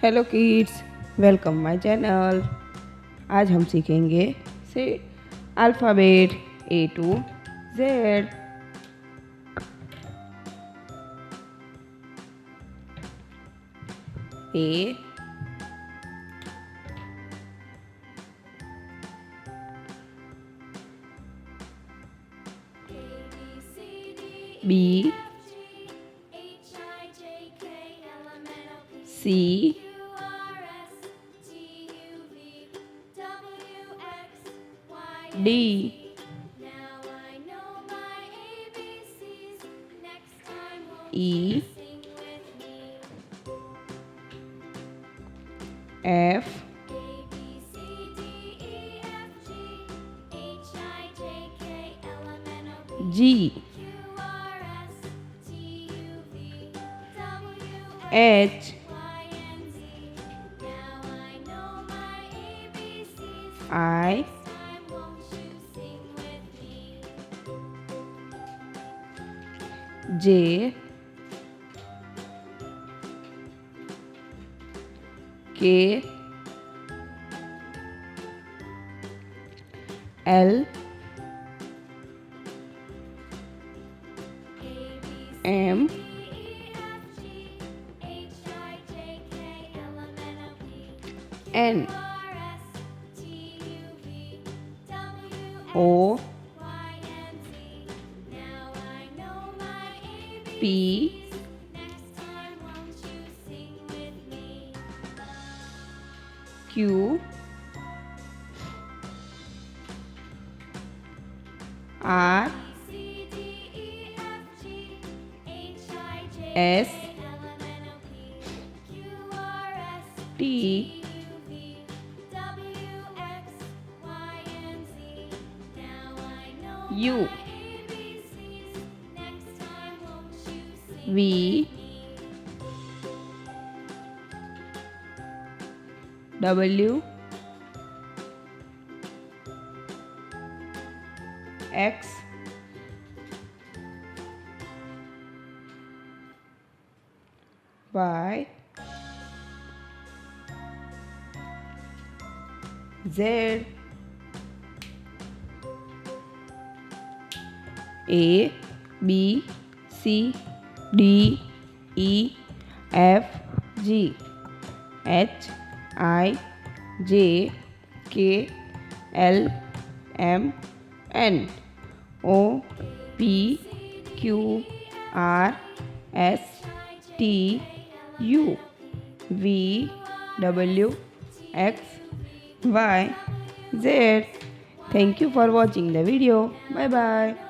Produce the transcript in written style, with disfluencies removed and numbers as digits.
Hello kids, welcome my channel. आज हम सीखेंगे से alphabet A to Z। A, B, C, D, E, F, G, H, I, J, K, L, M, N, O, P, Q, R, S, T, U, V, W, X, Y, Z, A, B, C, D, E, F, G, H, I, J, K, L, M, N, O, P, Q, R, S, T, U, V, W, X, Y, Z. Thank you for watching the video. Bye bye.